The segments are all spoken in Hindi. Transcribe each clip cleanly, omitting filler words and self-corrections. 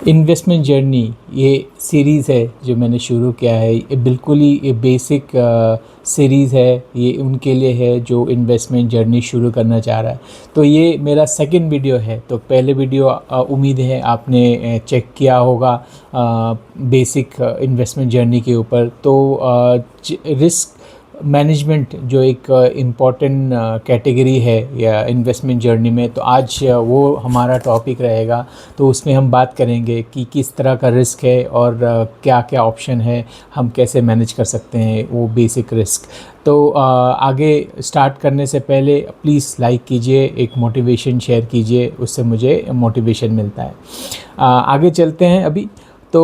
इन्वेस्टमेंट जर्नी ये सीरीज़ है जो मैंने शुरू किया है। ये बिल्कुल ही ये बेसिक सीरीज़ है। ये उनके लिए है जो इन्वेस्टमेंट जर्नी शुरू करना चाह रहा है। तो ये मेरा सेकंड वीडियो है। तो पहले वीडियो उम्मीद है आपने चेक किया होगा बेसिक इन्वेस्टमेंट जर्नी के ऊपर। तो रिस्क मैनेजमेंट जो एक इम्पॉर्टेंट कैटेगरी है या इन्वेस्टमेंट जर्नी में, तो आज वो हमारा टॉपिक रहेगा। तो उसमें हम बात करेंगे कि किस तरह का रिस्क है और क्या क्या ऑप्शन है, हम कैसे मैनेज कर सकते हैं वो बेसिक रिस्क। तो आगे स्टार्ट करने से पहले प्लीज़ लाइक कीजिए, एक मोटिवेशन शेयर कीजिए, उससे मुझे मोटिवेशन मिलता है। आगे चलते हैं अभी। तो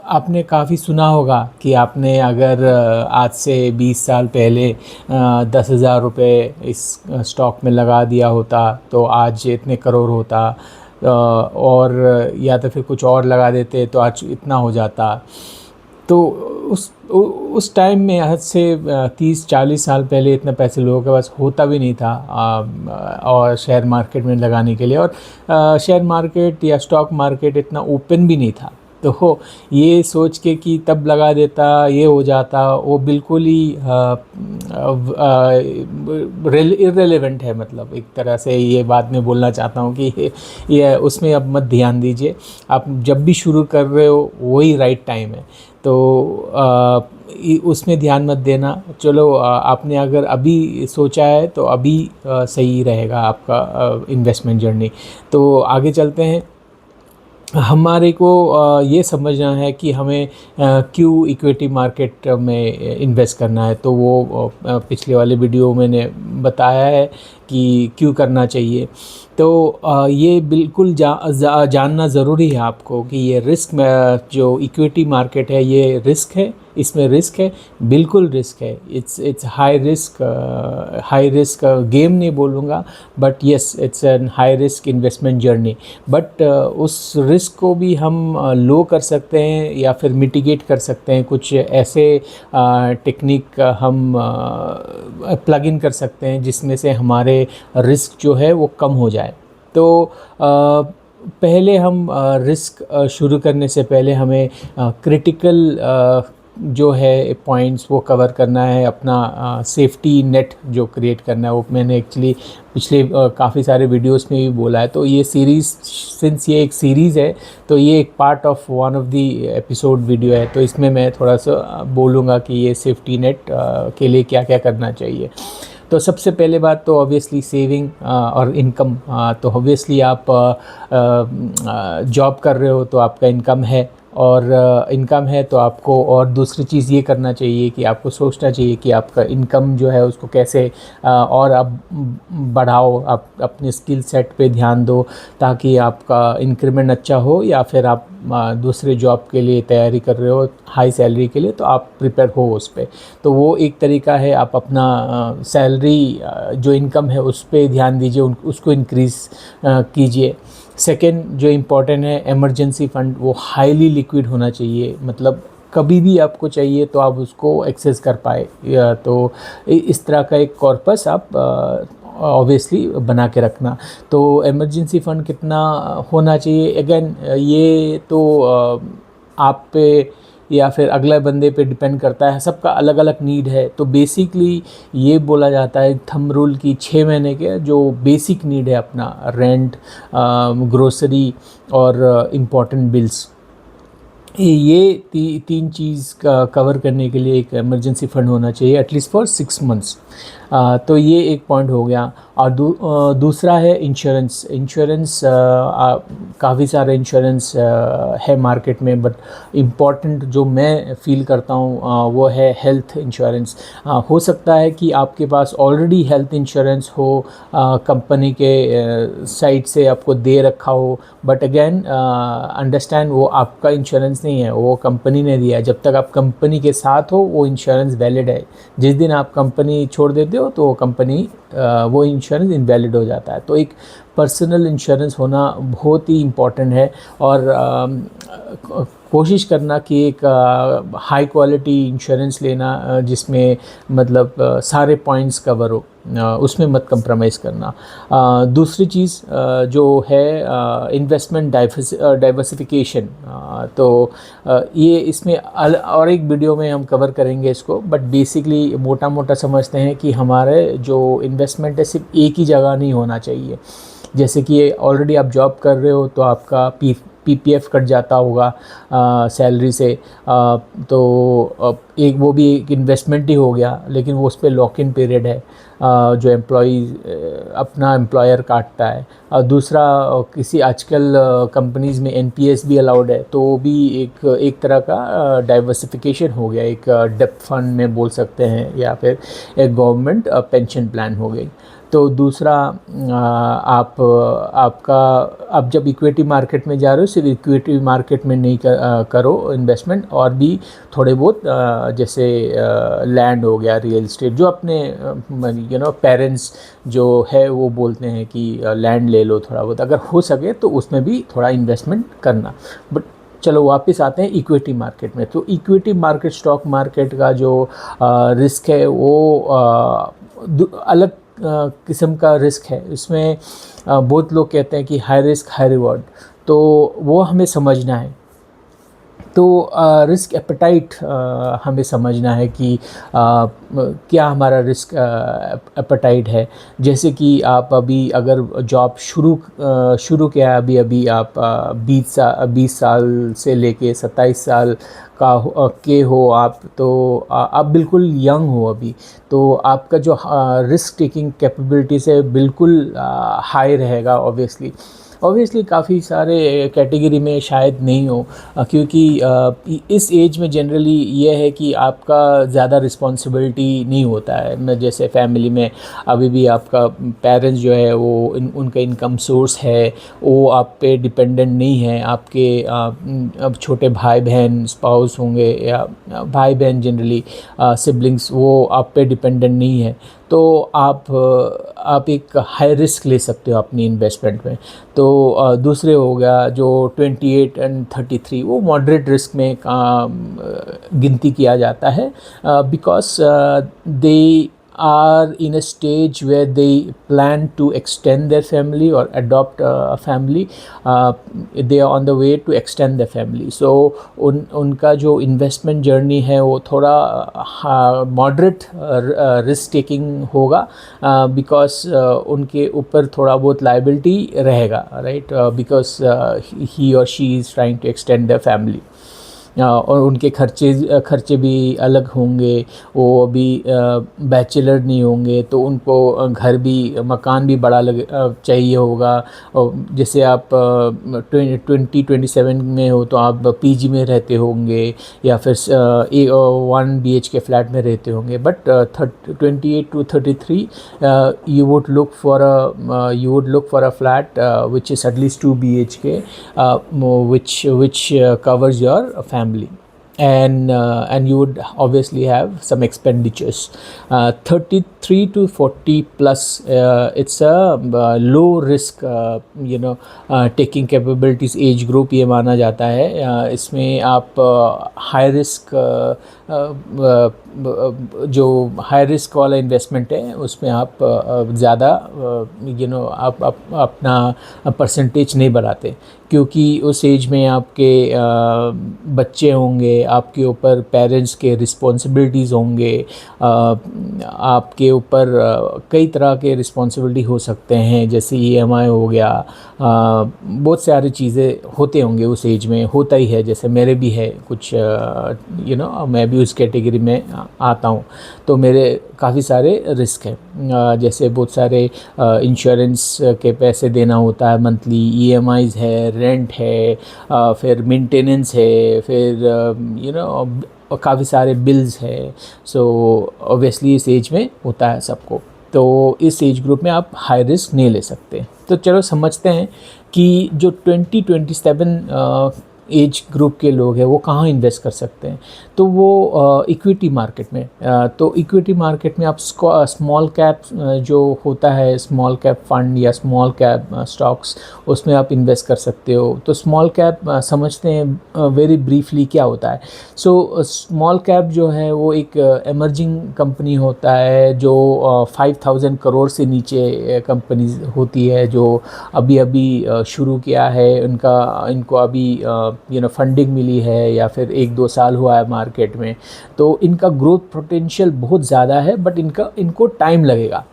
आपने काफ़ी सुना होगा कि आपने अगर आज से 20 साल पहले 10,000 रुपये इस स्टॉक में लगा दिया होता तो आज इतने करोड़ होता, और या तो फिर कुछ और लगा देते तो आज इतना हो जाता। तो उस टाइम में आज से 30-40 साल पहले इतने पैसे लोगों के पास होता भी नहीं था और शेयर मार्केट में लगाने के लिए, और शेयर मार्केट या स्टॉक मार्केट इतना ओपन भी नहीं था। तो ये सोच के कि तब लगा देता ये हो जाता, वो बिल्कुल ही इर्रेलेवेंट है। मतलब एक तरह से ये बात मैं बोलना चाहता हूँ कि ये उसमें अब मत ध्यान दीजिए। आप जब भी शुरू कर रहे हो वही राइट टाइम है, तो उसमें ध्यान मत देना। चलो आपने अगर अभी सोचा है तो अभी सही रहेगा आपका इन्वेस्टमेंट जर्नी। तो आगे चलते हैं। हमारे को ये समझना है कि हमें क्यों इक्विटी मार्केट में इन्वेस्ट करना है। तो वो पिछले वाले वीडियो मैंने बताया है कि क्यों करना चाहिए। तो ये बिल्कुल जानना ज़रूरी है आपको कि ये रिस्क में जो इक्विटी मार्केट है ये रिस्क है, इसमें रिस्क है, बिल्कुल रिस्क है। इट्स हाई रिस्क गेम नहीं बोलूँगा, but yes it's an high risk investment journey. But उस रिस्क को भी हम लो कर सकते हैं या फिर मिटिगेट कर सकते हैं। कुछ ऐसे टेक्निक हम प्लग इन कर सकते हैं जिसमें से हमारे रिस्क जो है वो कम हो जाए। तो पहले हम रिस्क शुरू करने से पहले हमें क्रिटिकल जो है पॉइंट्स वो कवर करना है। अपना सेफ्टी नेट जो क्रिएट करना है वो मैंने एक्चुअली पिछले काफ़ी सारे वीडियोस में भी बोला है। तो ये सीरीज़, सिंस ये एक सीरीज़ है तो ये एक part of one of the episode video है। तो इसमें मैं थोड़ा सा बोलूँगा कि ये सेफ्टी नेट के लिए क्या क्या करना चाहिए। तो सबसे पहले बात तो ऑब्वियसली सेविंग और इनकम। तो ऑब्वियसली आप जॉब कर रहे हो तो आपका इनकम है, और इनकम है तो आपको और दूसरी चीज़ ये करना चाहिए कि आपको सोचना चाहिए कि आपका इनकम जो है उसको कैसे और आप बढ़ाओ। आप अपने स्किल सेट पे ध्यान दो ताकि आपका इंक्रीमेंट अच्छा हो, या फिर आप दूसरे जॉब के लिए तैयारी कर रहे हो हाई सैलरी के लिए तो आप प्रिपेयर हो उस पर। तो वो एक तरीका है, आप अपना सैलरी जो इनकम है उस पर ध्यान दीजिए, उसको इंक्रीज़ कीजिए। सेकेंड जो इम्पोर्टेंट है, इमरजेंसी फ़ंड वो हाईली लिक्विड होना चाहिए। मतलब कभी भी आपको चाहिए तो आप उसको एक्सेस कर पाए। तो इस तरह का एक कॉर्पस आप ऑब्वियसली बना के रखना। तो इमरजेंसी फ़ंड कितना होना चाहिए, अगेन ये तो आप पे या फिर अगले बंदे पे डिपेंड करता है, सबका अलग अलग नीड है। तो बेसिकली ये बोला जाता है थंब रूल की 6 महीने के जो बेसिक नीड है अपना रेंट, ग्रोसरी और इम्पॉर्टेंट बिल्स, ये तीन चीज़ का कवर करने के लिए एक इमरजेंसी फ़ंड होना चाहिए एटलीस्ट फॉर 6 मंथ्स। तो ये एक पॉइंट हो गया। और दूसरा है इंश्योरेंस। काफ़ी सारे इंश्योरेंस है मार्केट में, बट इम्पॉर्टेंट जो मैं फ़ील करता हूँ वो है हेल्थ इंश्योरेंस। हो सकता है कि आपके पास ऑलरेडी हेल्थ इंश्योरेंस हो, कंपनी के साइड से आपको दे रखा हो, बट अगेन अंडरस्टैंड वो आपका इंश्योरेंस नहीं है, वो कंपनी ने दिया है। जब तक आप कंपनी के साथ हो वो इंश्योरेंस वैलिड है। जिस दिन आप कंपनी छोड़ देते हो तो कंपनी वो इंश्योरेंस इनवैलिड हो जाता है। तो एक पर्सनल इंश्योरेंस होना बहुत ही इम्पॉर्टेंट है। और कोशिश करना कि एक हाई क्वालिटी इंश्योरेंस लेना जिसमें मतलब सारे पॉइंट्स कवर हो, उसमें मत कंप्रोमाइज़ करना। दूसरी चीज़ जो है इन्वेस्टमेंट डाइवर्सिफिकेशन, तो ये इसमें और एक वीडियो में हम कवर करेंगे इसको, बट बेसिकली मोटा मोटा समझते हैं कि हमारे जो इन्वेस्टमेंट है सिर्फ एक ही जगह नहीं होना चाहिए। जैसे कि ऑलरेडी आप जॉब कर रहे हो तो आपका पीपीएफ कट जाता होगा सैलरी से, तो एक वो भी एक इन्वेस्टमेंट ही हो गया, लेकिन वो उस पर लॉक इन पीरियड है जो एम्प्लॉई अपना एम्प्लॉयर काटता है। और दूसरा किसी आजकल कंपनीज़ में एनपीएस भी अलाउड है, तो वो भी एक तरह का डाइवर्सिफिकेशन हो गया, एक डेप्थ फंड में बोल सकते हैं, या फिर एक गवर्नमेंट पेंशन प्लान हो गई। तो दूसरा आप जब इक्विटी मार्केट में जा रहे हो सिर्फ इक्विटी मार्केट में नहीं करो इन्वेस्टमेंट, और भी थोड़े बहुत जैसे लैंड हो गया, रियल इस्टेट, जो अपने पेरेंट्स जो है वो बोलते हैं कि लैंड ले लो थोड़ा बहुत, अगर हो सके तो उसमें भी थोड़ा इन्वेस्टमेंट करना। बट चलो वापस आते हैं इक्विटी मार्केट में। तो इक्विटी मार्केट, स्टॉक मार्केट का जो रिस्क है वो अलग किस्म का रिस्क है। इसमें बहुत लोग कहते हैं कि हाई रिस्क हाई रिवॉर्ड, तो वो हमें समझना है। तो रिस्क एपेटाइट हमें समझना है कि क्या हमारा रिस्क एपेटाइट है। जैसे कि आप अभी अगर जॉब शुरू किया अभी आप 20 साल से लेके 27 साल के हो आप, तो आप बिल्कुल यंग हो अभी, तो आपका जो रिस्क टेकिंग कैपेबिलिटीज़ है बिल्कुल हाई रहेगा। ऑब्वियसली काफ़ी सारे कैटेगरी में शायद नहीं हो, क्योंकि इस एज में जनरली ये है कि आपका ज़्यादा रिस्पॉन्सिबिलिटी नहीं होता है। मैं जैसे फैमिली में अभी भी आपका पेरेंट्स जो है वो उनका इनकम सोर्स है, वो आप पे डिपेंडेंट नहीं है। आपके अब छोटे भाई बहन स्पाउस होंगे, या भाई बहन जनरली सिबलिंग्स, वो आप पे डिपेंडेंट नहीं है। तो आप एक हाई रिस्क ले सकते हो अपनी इन्वेस्टमेंट में। तो दूसरे हो गया जो 28 एंड 33, वो मॉडरेट रिस्क में गिनती किया जाता है, because they are in a stage where they plan to extend their family or adopt a family. They are on the way to extend their family. So उनका जो इन्वेस्टमेंट जर्नी है वो थोड़ा मॉडरेट रिस्क टेकिंग होगा, बिकॉज उनके ऊपर थोड़ा बहुत लाइबिलिटी रहेगा, राइट, बिकॉज ही और she is trying to extend their family. और उनके खर्चे भी अलग होंगे। वो अभी बैचलर नहीं होंगे, तो उनको घर भी, मकान भी बड़ा चाहिए होगा। और जैसे आप 27 में हो तो आप पीजी में रहते होंगे, या फिर 1 BHK फ्लैट में रहते होंगे। But 28 to 33 you would look for a flat which is at least 2 BHK, which covers your family, and you would obviously have some expenditures. 33 to 40 plus, it's a low risk taking capabilities age group ये माना जाता है। इसमें आप हाई रिस्क जो हाई रिस्क वाला इन्वेस्टमेंट है उसमें आप ज़्यादा आप अपना परसेंटेज नहीं बढ़ाते, क्योंकि उस एज में आपके बच्चे होंगे, आपके ऊपर पेरेंट्स के रिस्पॉन्सिबिलिटीज़ होंगे, आपके ऊपर कई तरह के रिस्पॉन्सिबिलिटी हो सकते हैं, जैसे EMI हो गया, बहुत सारी चीज़ें होते होंगे उस एज में, होता ही है। जैसे मेरे भी है कुछ, मैं भी उस कैटेगरी में आता हूँ, तो मेरे काफ़ी सारे रिस्क हैं। जैसे बहुत सारे इंश्योरेंस के पैसे देना होता है मंथली, EMIs है, रेंट है, फिर मेंटेनेंस है, फिर काफ़ी सारे बिल्स है। सो ऑब्वियसली इस एज में होता है सबको, तो इस एज ग्रुप में आप हाई रिस्क नहीं ले सकते। तो चलो समझते हैं कि जो 2027 एज ग्रुप के लोग हैं वो कहाँ इन्वेस्ट कर सकते हैं, तो वो इक्विटी मार्केट में। तो इक्विटी मार्केट में आप स्मॉल कैप जो होता है, स्मॉल कैप फंड या स्मॉल कैप स्टॉक्स, उसमें आप इन्वेस्ट कर सकते हो। तो स्मॉल कैप समझते हैं वेरी ब्रीफली क्या होता है। सो स्मॉल कैप जो है वो एक एमर्जिंग कंपनी होता है जो 5,000 करोड़ से नीचे कंपनी होती है, जो अभी अभी शुरू किया है, इनको अभी फंडिंग मिली है या फिर 1-2 साल हुआ है मार्केट में। तो इनका ग्रोथ पोटेंशियल बहुत ज़्यादा है, बट इनको टाइम लगेगा।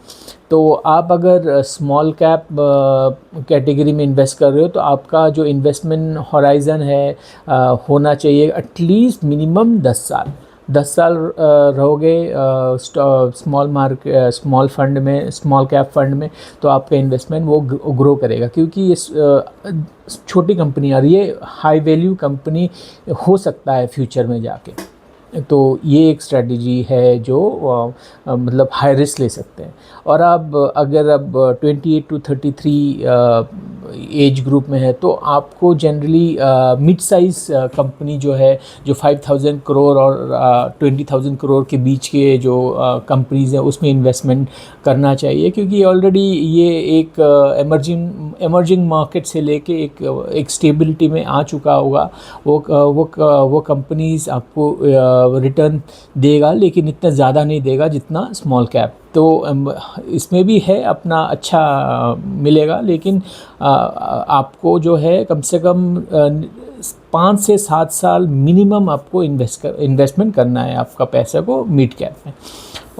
तो आप अगर स्मॉल कैप कैटेगरी में इन्वेस्ट कर रहे हो तो आपका जो इन्वेस्टमेंट हॉराइज़न है होना चाहिए एटलीस्ट मिनिमम 10 साल। 10 साल रहोगे स्मॉल फंड में, स्मॉल कैप फंड में, तो आपका इन्वेस्टमेंट वो ग्रो करेगा, क्योंकि ये छोटी कंपनी और ये हाई वैल्यू कंपनी हो सकता है फ्यूचर में जाके। तो ये एक स्ट्रेटजी है जो मतलब हाई रिस्क ले सकते हैं। और आप अगर अब 28 to 33 एज ग्रुप में है तो आपको जनरली मिड साइज़ कंपनी जो है, जो 5,000 करोड़ और 20,000 करोड़ के बीच के जो कंपनीज़ हैं उसमें इन्वेस्टमेंट करना चाहिए, क्योंकि ऑलरेडी ये एक एमर्जिंग मार्केट से लेके एक स्टेबिलिटी में आ चुका होगा। वो कंपनीज़ आपको रिटर्न देगा, लेकिन इतना ज़्यादा नहीं देगा जितना स्मॉल कैप। तो इसमें भी है अपना अच्छा मिलेगा, लेकिन आपको जो है कम से कम 5 से 7 साल मिनिमम आपको इन्वेस्टमेंट करना है आपका पैसा को मिड कैप में।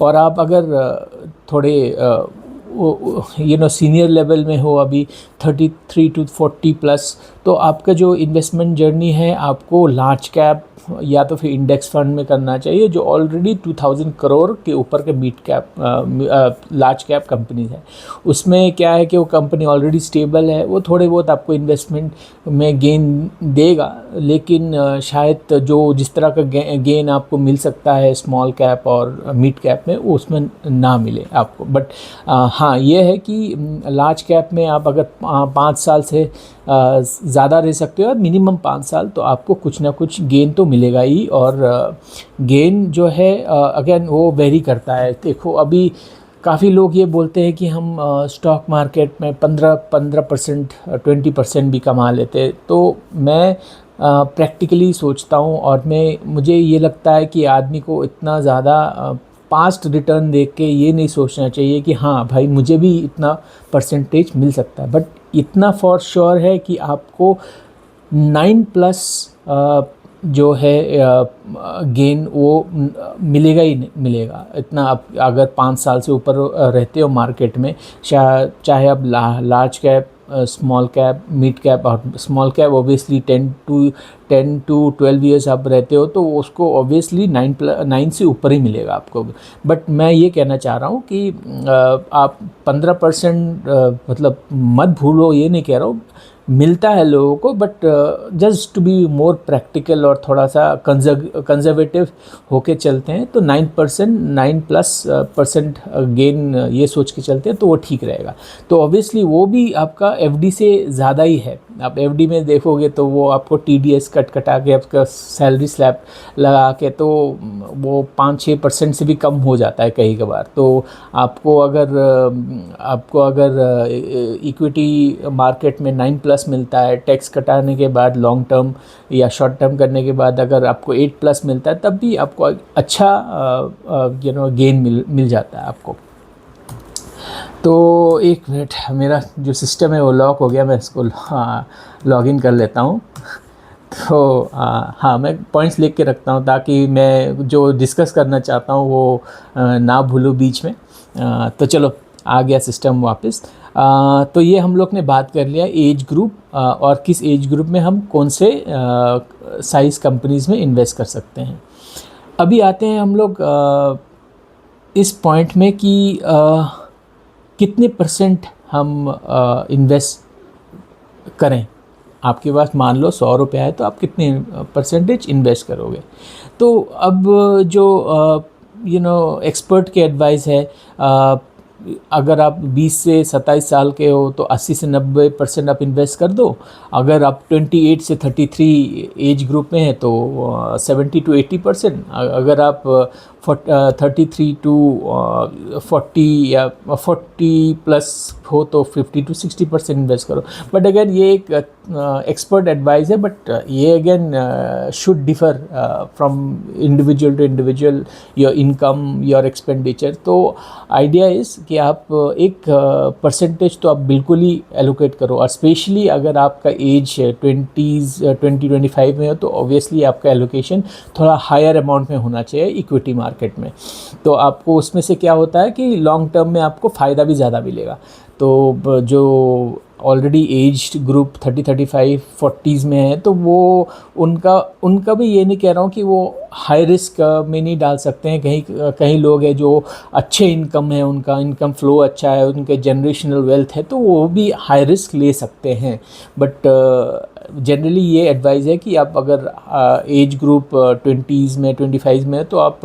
और आप अगर थोड़े सीनियर लेवल में हो, अभी 33 to 40 प्लस, तो आपका जो इन्वेस्टमेंट जर्नी है आपको लार्ज कैप या तो फिर इंडेक्स फंड में करना चाहिए, जो ऑलरेडी 2,000 करोड़ के ऊपर के mid cap large cap companies है। उसमें क्या है कि वो कंपनी ऑलरेडी स्टेबल है, वो थोड़े बहुत आपको इन्वेस्टमेंट में गेन देगा, लेकिन शायद जो जिस तरह का गेन आपको मिल सकता है स्मॉल कैप और मिड कैप में, वो उसमें ना मिले आपको। बट हाँ, ये है कि लार्ज कैप में आप अगर 5 साल से ज़्यादा रह सकते हो, मिनिमम 5 साल, तो आपको कुछ ना कुछ गेन तो मिलेगा ही। और गेन जो है अगेन वो वेरी करता है। देखो, अभी काफ़ी लोग ये बोलते हैं कि हम स्टॉक मार्केट में 15% 20% भी कमा लेते, तो मैं प्रैक्टिकली सोचता हूँ, और मुझे ये लगता है कि आदमी को इतना ज़्यादा पास्ट रिटर्न देख के ये नहीं सोचना चाहिए कि हाँ भाई मुझे भी इतना परसेंटेज मिल सकता है। बट इतना फॉर श्योर है कि आपको 9+ जो है गेन वो मिलेगा ही मिलेगा। इतना आप अगर 5 साल से ऊपर रहते हो मार्केट में, चाहे आप large cap, small cap, mid cap, और small cap obviously 10 to 12 years आप रहते हो, तो उसको ऑब्वियसली 9 से ऊपर ही मिलेगा आपको। बट मैं ये कहना चाह रहा हूँ कि आप 15% मतलब मत भूलो, ये नहीं कह रहा हूँ, मिलता है लोगों को, but just to be more practical और थोड़ा सा कंजर्वेटिव होके चलते हैं, तो 9+ गेन ये सोच के चलते हैं तो वो ठीक रहेगा। तो ऑब्वियसली वो भी आपका एफडी से ज़्यादा ही है। आप एफडी में देखोगे तो वो आपको टीडीएस कटा के, आपका सैलरी स्लैब लगा के, तो वो 5-6% से भी कम हो जाता है कई कबार। तो आपको अगर इक्विटी मार्केट में 9+ मिलता है, टैक्स कटाने के बाद, लॉन्ग टर्म या शॉर्ट टर्म करने के बाद अगर आपको 8+ मिलता है, तब भी आपको अच्छा गेन मिल जाता है आपको। तो 1 मिनट, मेरा जो सिस्टम है वो लॉक हो गया, मैं इसको लॉगिन कर लेता हूँ। तो हाँ, मैं पॉइंट्स लिख के रखता हूँ ताकि मैं जो डिस्कस करना चाहता हूँ वो ना भूलूँ बीच में। तो चलो, आ गया सिस्टम वापस। तो ये हम लोग ने बात कर लिया एज ग्रुप, और किस एज ग्रुप में हम कौन से साइज़ कंपनीज़ में इन्वेस्ट कर सकते हैं। अभी आते हैं हम लोग इस पॉइंट में कि कितने % हम इन्वेस्ट करें। आपके पास मान लो 100 रुपये है, तो आप कितने % इन्वेस्ट करोगे। तो अब जो एक्सपर्ट की एडवाइस है, अगर आप 20 से 27 साल के हो तो 80 से 90% आप इन्वेस्ट कर दो। अगर आप 28 से 33 एज ग्रुप में हैं तो 70 to 80%। अगर आप 33 to 40 या 40 प्लस हो तो 50 to 60% इन्वेस्ट करो। बट अगेन ये एक एक्सपर्ट एडवाइस है, बट ये again should differ from individual to individual, your income, your expenditure. तो आइडिया इज़ कि आप एक परसेंटेज तो आप बिल्कुल ही एलोकेट करो, और स्पेशली अगर आपका एज 20-25 में हो तो ऑब्वियसली आपका एलोकेशन थोड़ा हायर अमाउंट में होना चाहिए इक्विटी मार्केट में। तो आपको उसमें से क्या होता है कि लॉन्ग टर्म में आपको फ़ायदा भी ज़्यादा मिलेगा। तो जो ऑलरेडी एज्ड ग्रुप 30-35-40s में है तो वो उनका भी ये नहीं कह रहा हूँ कि वो हाई रिस्क में नहीं डाल सकते हैं। कहीं लोग हैं जो अच्छे इनकम है, उनका इनकम फ्लो अच्छा है, उनके जनरेशनल वेल्थ है, तो वो भी हाई रिस्क ले सकते हैं। बट जनरली ये एडवाइस है कि आप अगर एज ग्रुप 20s में 25 में है तो आप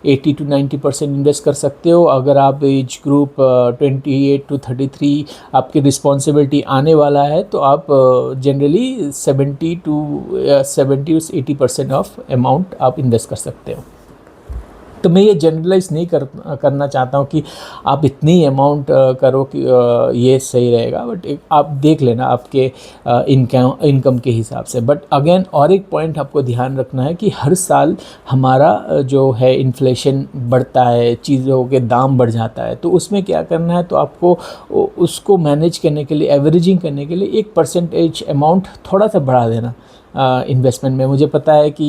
80 to 90% इन्वेस्ट कर सकते हो। अगर आप एज ग्रुप 28 to 33 आपकी रिस्पॉन्सिबिलिटी आने वाला है तो आप जनरली 70 to 80% ऑफ अमाउंट आप इन्वेस्ट कर सकते हो। तो मैं ये जनरलाइज नहीं करना चाहता हूँ कि आप इतनी अमाउंट करो कि ये सही रहेगा, बट आप देख लेना आपके इनकम के हिसाब से। बट अगेन और एक पॉइंट आपको ध्यान रखना है कि हर साल हमारा जो है इन्फ्लेशन बढ़ता है, चीज़ों के दाम बढ़ जाता है, तो उसमें क्या करना है, तो आपको उसको मैनेज करने के लिए, एवरेजिंग करने के लिए 1% अमाउंट थोड़ा सा बढ़ा देना इन्वेस्टमेंट में। मुझे पता है कि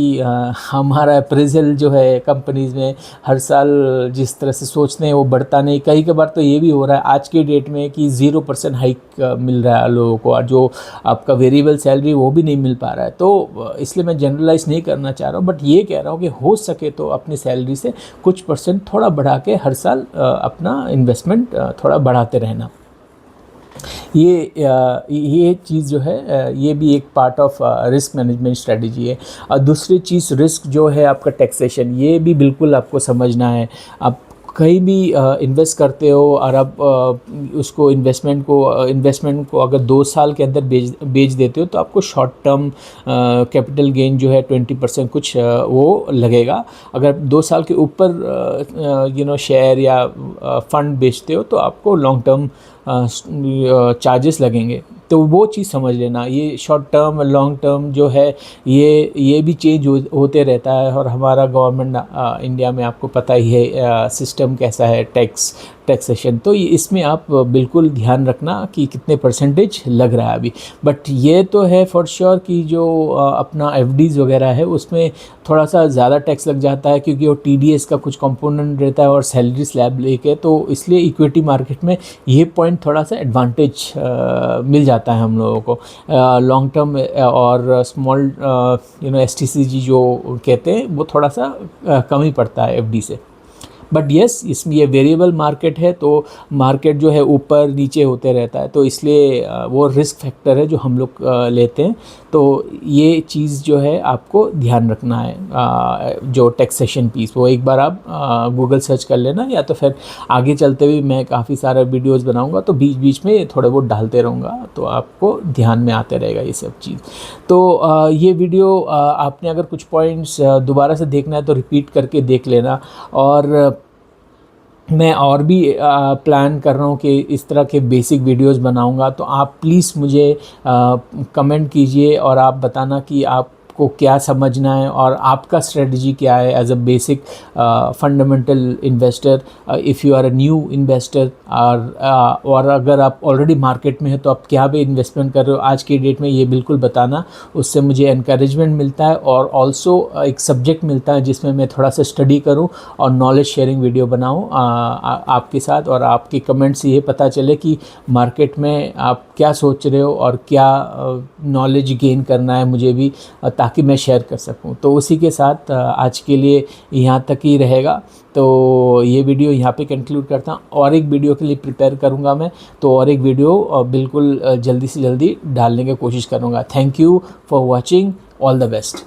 हमारा अप्रेजल जो है कंपनीज़ में हर साल जिस तरह से सोचते हैं वो बढ़ता नहीं। कई बार तो ये भी हो रहा है आज के डेट में कि 0% हाइक मिल रहा है लोगों को, और जो आपका वेरिएबल सैलरी वो भी नहीं मिल पा रहा है। तो इसलिए मैं जनरलाइज नहीं करना चाह रहा हूँ, बट ये कह रहा हूँ कि हो सके तो अपनी सैलरी से कुछ परसेंट थोड़ा बढ़ा के हर साल अपना इन्वेस्टमेंट थोड़ा बढ़ाते रहना। ये चीज़ जो है ये भी एक part of risk management strategy है। और दूसरी चीज़ रिस्क जो है आपका टैक्सेशन, ये भी बिल्कुल आपको समझना है। आप कहीं भी इन्वेस्ट करते हो और आप उसको इन्वेस्टमेंट को अगर 2 साल के अंदर बेच देते हो तो आपको शॉर्ट टर्म कैपिटल गेन जो है 20% कुछ वो लगेगा। अगर 2 साल के ऊपर शेयर या फंड बेचते हो तो आपको लॉन्ग टर्म चार्जेस लगेंगे। तो वो चीज़ समझ लेना। ये शॉर्ट टर्म और लॉन्ग टर्म जो है ये भी चेंज होते रहता है। और हमारा गवर्नमेंट इंडिया में आपको पता ही है सिस्टम कैसा है टैक्सेशन। तो इसमें आप बिल्कुल ध्यान रखना कि कितने परसेंटेज लग रहा है अभी। बट ये तो है फॉर श्योर कि जो अपना एफडीज़ वगैरह है उसमें थोड़ा सा ज़्यादा टैक्स लग जाता है, क्योंकि वो टीडीएस का कुछ कंपोनेंट रहता है और सैलरी स्लैब लेके। तो इसलिए इक्विटी मार्केट में ये पॉइंट थोड़ा सा एडवांटेज मिल जाता है हम लोगों को। लॉन्ग टर्म और स्मॉल एसटीसीजी जो कहते हैं वो थोड़ा सा कम ही पड़ता है एफडी से। बट येस, इसमें ये वेरिएबल मार्केट है तो मार्केट जो है ऊपर नीचे होते रहता है, तो इसलिए वो रिस्क फैक्टर है जो हम लोग लेते हैं। तो ये चीज़ जो है आपको ध्यान रखना है। जो टैक्सेशन पीस वो एक बार आप गूगल सर्च कर लेना, या तो फिर आगे चलते हुए मैं काफ़ी सारे वीडियोस बनाऊंगा तो बीच बीच में थोड़े बहुत डालते रहूँगा, तो आपको ध्यान में आते रहेगा ये सब चीज़। तो ये वीडियो आपने अगर कुछ पॉइंट्स दोबारा से देखना है तो रिपीट करके देख लेना। और मैं और भी प्लान कर रहा हूँ कि इस तरह के बेसिक वीडियोस बनाऊंगा। तो आप प्लीज़ मुझे कमेंट कीजिए और आप बताना कि आपको क्या समझना है और आपका स्ट्रेटजी क्या है as a basic fundamental investor. If you are a new investor और अगर आप ऑलरेडी मार्केट में है तो आप क्या भी इन्वेस्टमेंट कर रहे हो आज की डेट में, ये बिल्कुल बताना। उससे मुझे एनकरेजमेंट मिलता है और ऑल्सो एक सब्जेक्ट मिलता है जिसमें मैं थोड़ा सा स्टडी करूं और नॉलेज शेयरिंग वीडियो बनाऊं आपके साथ, और आपके कमेंट से ये पता चले कि मार्केट में आप क्या सोच रहे हो और क्या नॉलेज गेन करना है मुझे भी, ताकि मैं शेयर कर सकूं। तो उसी के साथ आज के लिए यहाँ तक ही रहेगा। तो ये वीडियो यहाँ पे कंक्लूड करता हूँ। और एक वीडियो के लिए प्रिपेयर करूँगा मैं, तो और एक वीडियो बिल्कुल जल्दी से जल्दी डालने की कोशिश करूँगा। Thank you for watching. All the best.